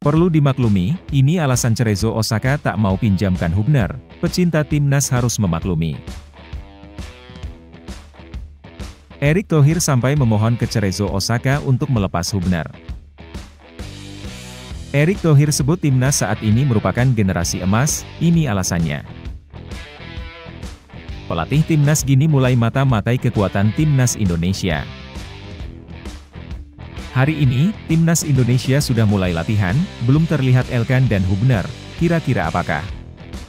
Perlu dimaklumi, ini alasan Cerezo Osaka tak mau pinjamkan Hubner. Pecinta timnas harus memaklumi. Erick Thohir sampai memohon ke Cerezo Osaka untuk melepas Hubner. Erick Thohir sebut timnas saat ini merupakan generasi emas, ini alasannya. Pelatih timnas Gini mulai mata-matai kekuatan timnas Indonesia. Hari ini, timnas Indonesia sudah mulai latihan, belum terlihat Elkan dan Hubner, kira-kira apakah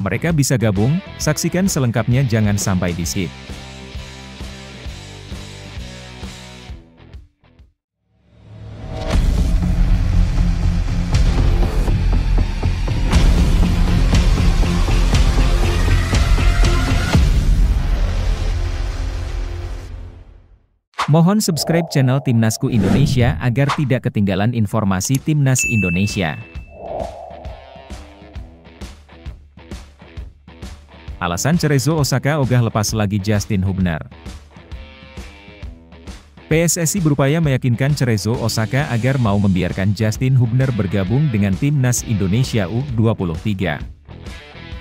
mereka bisa gabung? Saksikan selengkapnya, jangan sampai di-skip. Mohon subscribe channel Timnasku Indonesia agar tidak ketinggalan informasi Timnas Indonesia. Alasan Cerezo Osaka ogah lepas lagi Justin Hubner. PSSI berupaya meyakinkan Cerezo Osaka agar mau membiarkan Justin Hubner bergabung dengan Timnas Indonesia U23.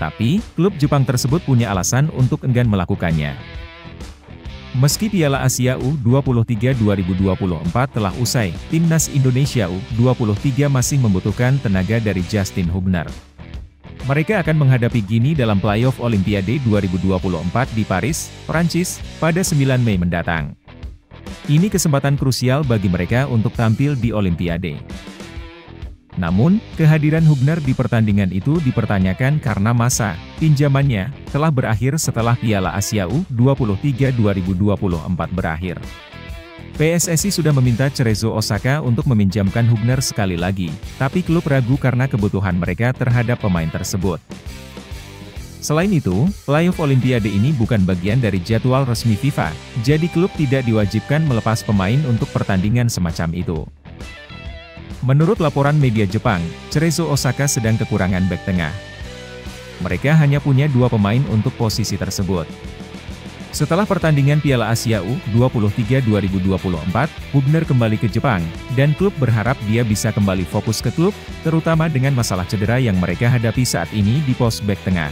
Tapi, klub Jepang tersebut punya alasan untuk enggan melakukannya. Meski Piala Asia U23 2024 telah usai, Timnas Indonesia U23 masih membutuhkan tenaga dari Justin Hubner. Mereka akan menghadapi Gini dalam playoff Olimpiade 2024 di Paris, Prancis, pada 9 Mei mendatang. Ini kesempatan krusial bagi mereka untuk tampil di Olimpiade. Namun, kehadiran Hubner di pertandingan itu dipertanyakan karena masa pinjamannya telah berakhir setelah Piala Asia U23 2024 berakhir. PSSI sudah meminta Cerezo Osaka untuk meminjamkan Hubner sekali lagi, tapi klub ragu karena kebutuhan mereka terhadap pemain tersebut. Selain itu, playoff Olimpiade ini bukan bagian dari jadwal resmi FIFA, jadi klub tidak diwajibkan melepas pemain untuk pertandingan semacam itu. Menurut laporan media Jepang, Cerezo Osaka sedang kekurangan bek tengah. Mereka hanya punya 2 pemain untuk posisi tersebut. Setelah pertandingan Piala Asia U23 2024, Hubner kembali ke Jepang, dan klub berharap dia bisa kembali fokus ke klub, terutama dengan masalah cedera yang mereka hadapi saat ini di pos bek tengah.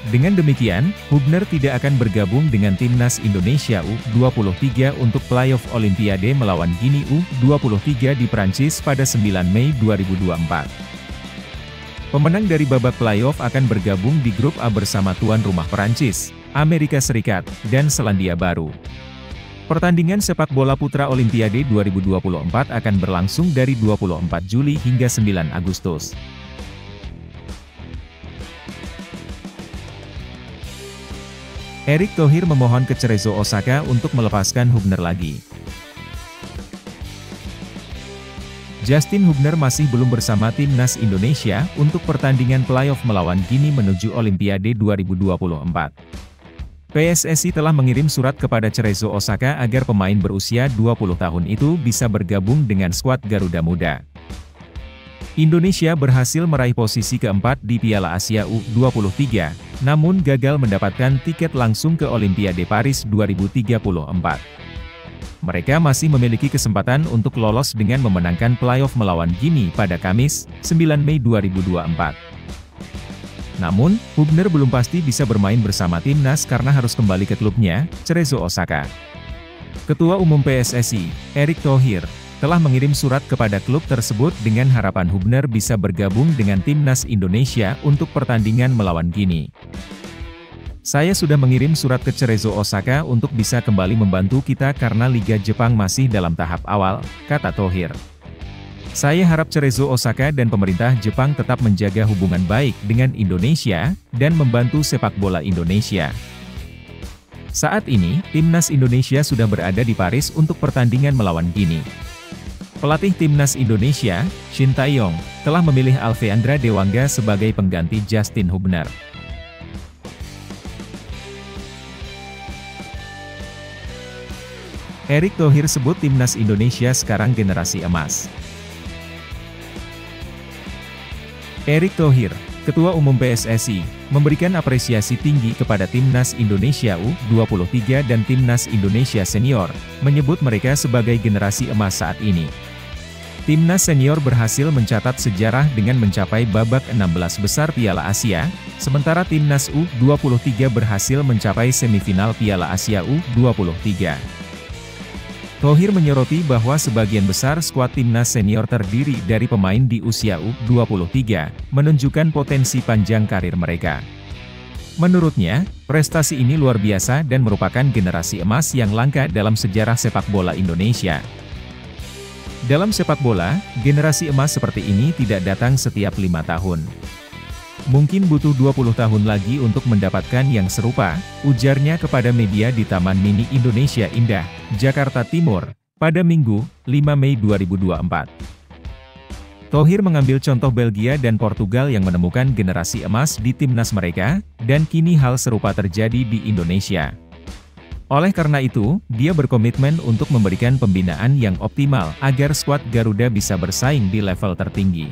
Dengan demikian, Hubner tidak akan bergabung dengan Timnas Indonesia U23 untuk playoff Olimpiade melawan Gini U23 di Prancis pada 9 Mei 2024. Pemenang dari babak playoff akan bergabung di grup A bersama tuan rumah Prancis, Amerika Serikat, dan Selandia Baru. Pertandingan sepak bola putra Olimpiade 2024 akan berlangsung dari 24 Juli hingga 9 Agustus. Erick Thohir memohon ke Cerezo Osaka untuk melepaskan Hubner lagi. Justin Hubner masih belum bersama Timnas Indonesia untuk pertandingan playoff melawan Gini menuju Olimpiade 2024. PSSI telah mengirim surat kepada Cerezo Osaka agar pemain berusia 20 tahun itu bisa bergabung dengan skuad Garuda Muda. Indonesia berhasil meraih posisi keempat di Piala Asia U23, namun gagal mendapatkan tiket langsung ke Olimpiade Paris 2034. Mereka masih memiliki kesempatan untuk lolos dengan memenangkan playoff melawan Gini pada Kamis, 9 Mei 2024. Namun, Hubner belum pasti bisa bermain bersama timnas karena harus kembali ke klubnya, Cerezo Osaka. Ketua Umum PSSI, Erick Thohir, telah mengirim surat kepada klub tersebut dengan harapan Hubner bisa bergabung dengan Timnas Indonesia untuk pertandingan melawan Gini. Saya sudah mengirim surat ke Cerezo Osaka untuk bisa kembali membantu kita karena Liga Jepang masih dalam tahap awal, kata Thohir. Saya harap Cerezo Osaka dan pemerintah Jepang tetap menjaga hubungan baik dengan Indonesia, dan membantu sepak bola Indonesia. Saat ini, Timnas Indonesia sudah berada di Paris untuk pertandingan melawan Gini. Pelatih Timnas Indonesia, Shin Tae-yong, telah memilih Alvendra Dewangga sebagai pengganti Justin Hubner. Erick Thohir sebut Timnas Indonesia sekarang generasi emas. Erick Thohir, Ketua Umum PSSI, memberikan apresiasi tinggi kepada Timnas Indonesia U23 dan Timnas Indonesia Senior, menyebut mereka sebagai generasi emas saat ini. Timnas senior berhasil mencatat sejarah dengan mencapai babak 16 besar Piala Asia, sementara Timnas U23 berhasil mencapai semifinal Piala Asia U23. Thohir menyoroti bahwa sebagian besar skuad Timnas senior terdiri dari pemain di usia U23, menunjukkan potensi panjang karir mereka. Menurutnya, prestasi ini luar biasa dan merupakan generasi emas yang langka dalam sejarah sepak bola Indonesia. Dalam sepak bola, generasi emas seperti ini tidak datang setiap 5 tahun. Mungkin butuh 20 tahun lagi untuk mendapatkan yang serupa, ujarnya kepada media di Taman Mini Indonesia Indah, Jakarta Timur, pada Minggu, 5 Mei 2024. Thohir mengambil contoh Belgia dan Portugal yang menemukan generasi emas di timnas mereka, dan kini hal serupa terjadi di Indonesia. Oleh karena itu, dia berkomitmen untuk memberikan pembinaan yang optimal agar skuad Garuda bisa bersaing di level tertinggi.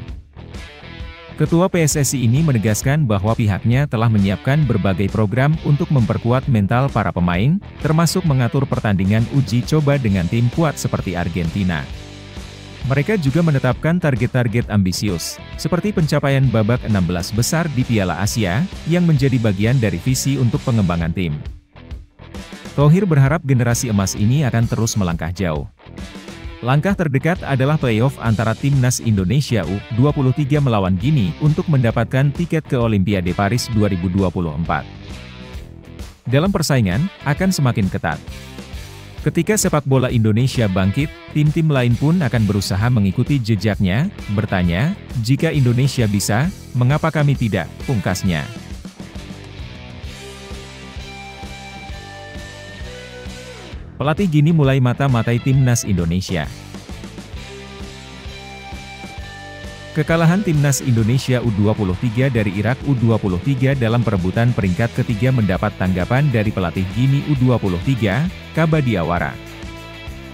Ketua PSSI ini menegaskan bahwa pihaknya telah menyiapkan berbagai program untuk memperkuat mental para pemain, termasuk mengatur pertandingan uji coba dengan tim kuat seperti Argentina. Mereka juga menetapkan target-target ambisius, seperti pencapaian babak 16 besar di Piala Asia, yang menjadi bagian dari visi untuk pengembangan tim. Thohir berharap generasi emas ini akan terus melangkah jauh. Langkah terdekat adalah playoff antara Timnas Indonesia U23 melawan Gini untuk mendapatkan tiket ke Olimpiade Paris 2024. Dalam persaingan, akan semakin ketat. Ketika sepak bola Indonesia bangkit, tim-tim lain pun akan berusaha mengikuti jejaknya, bertanya, jika Indonesia bisa, mengapa kami tidak, pungkasnya. Pelatih Gini mulai mata-matai Timnas Indonesia. Kekalahan Timnas Indonesia U23 dari Irak U23 dalam perebutan peringkat ketiga mendapat tanggapan dari pelatih Gini U23, Kaba Diawara.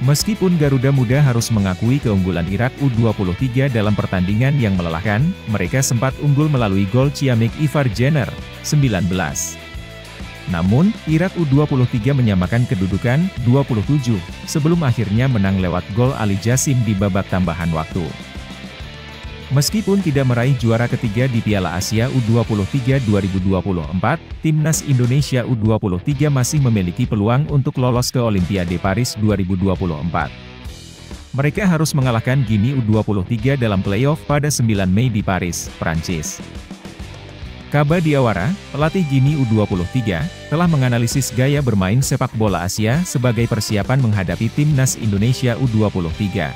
Meskipun Garuda Muda harus mengakui keunggulan Irak U23 dalam pertandingan yang melelahkan, mereka sempat unggul melalui gol ciamik Ivar Jenner, 19. Namun, Irak U23 menyamakan kedudukan 27, sebelum akhirnya menang lewat gol Ali Jasim di babak tambahan waktu. Meskipun tidak meraih juara ketiga di Piala Asia U23 2024, Timnas Indonesia U23 masih memiliki peluang untuk lolos ke Olimpiade Paris 2024. Mereka harus mengalahkan Gini U23 dalam playoff pada 9 Mei di Paris, Prancis. Kaba Diawara, pelatih Gini U23, telah menganalisis gaya bermain sepak bola Asia sebagai persiapan menghadapi Timnas Indonesia U23.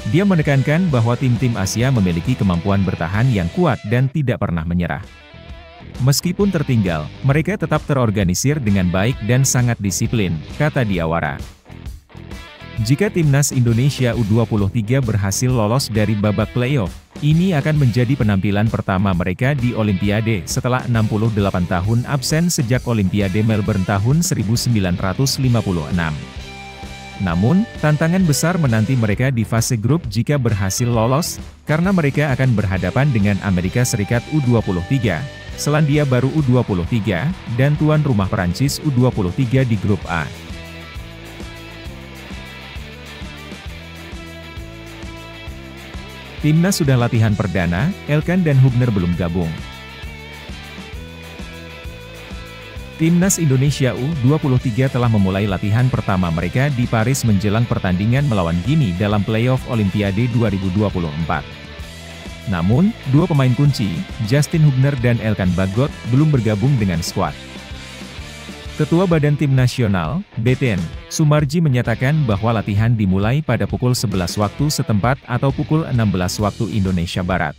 Dia menekankan bahwa tim-tim Asia memiliki kemampuan bertahan yang kuat dan tidak pernah menyerah. Meskipun tertinggal, mereka tetap terorganisir dengan baik dan sangat disiplin, kata Diawara. Jika Timnas Indonesia U23 berhasil lolos dari babak playoff, ini akan menjadi penampilan pertama mereka di Olimpiade setelah 68 tahun absen sejak Olimpiade Melbourne tahun 1956. Namun, tantangan besar menanti mereka di fase grup jika berhasil lolos, karena mereka akan berhadapan dengan Amerika Serikat U23, Selandia Baru U23, dan tuan rumah Prancis U23 di grup A. Timnas sudah latihan perdana, Elkan dan Hubner belum gabung. Timnas Indonesia U23 telah memulai latihan pertama mereka di Paris menjelang pertandingan melawan Gini dalam playoff Olimpiade 2024. Namun, dua pemain kunci, Justin Hubner dan Elkan Bagot, belum bergabung dengan skuad. Ketua Badan Tim Nasional, BTN, Sumarji menyatakan bahwa latihan dimulai pada pukul 11 waktu setempat atau pukul 16 waktu Indonesia Barat.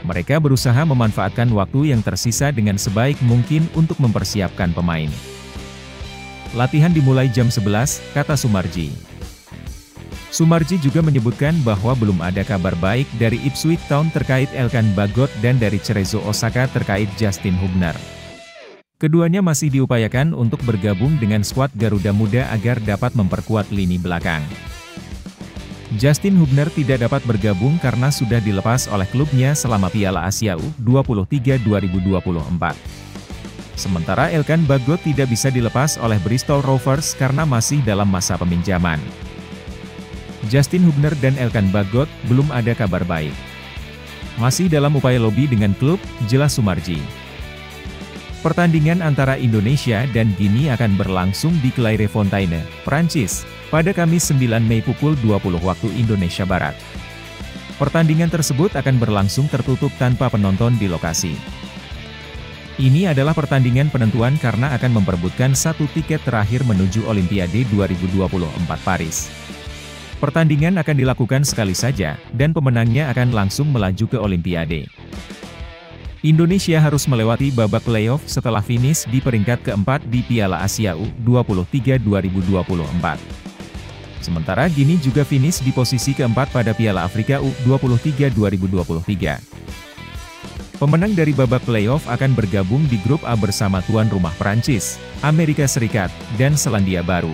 Mereka berusaha memanfaatkan waktu yang tersisa dengan sebaik mungkin untuk mempersiapkan pemain. Latihan dimulai jam 11, kata Sumarji. Sumarji juga menyebutkan bahwa belum ada kabar baik dari Ipswich Town terkait Elkan Bagot dan dari Cerezo Osaka terkait Justin Hubner. Keduanya masih diupayakan untuk bergabung dengan skuad Garuda Muda agar dapat memperkuat lini belakang. Justin Hubner tidak dapat bergabung karena sudah dilepas oleh klubnya selama Piala Asia U23 2024. Sementara Elkan Bagot tidak bisa dilepas oleh Bristol Rovers karena masih dalam masa peminjaman. Justin Hubner dan Elkan Bagot belum ada kabar baik. Masih dalam upaya lobi dengan klub, jelas Sumarji. Pertandingan antara Indonesia dan Gini akan berlangsung di Clairefontaine, Prancis, pada Kamis 9 Mei pukul 20 waktu Indonesia Barat. Pertandingan tersebut akan berlangsung tertutup tanpa penonton di lokasi. Ini adalah pertandingan penentuan karena akan memperebutkan satu tiket terakhir menuju Olimpiade 2024 Paris. Pertandingan akan dilakukan sekali saja, dan pemenangnya akan langsung melaju ke Olimpiade. Indonesia harus melewati babak playoff setelah finish di peringkat keempat di Piala Asia U23 2024. Sementara Gini juga finish di posisi keempat pada Piala Afrika U23 2023. Pemenang dari babak playoff akan bergabung di grup A bersama tuan rumah Prancis, Amerika Serikat, dan Selandia Baru.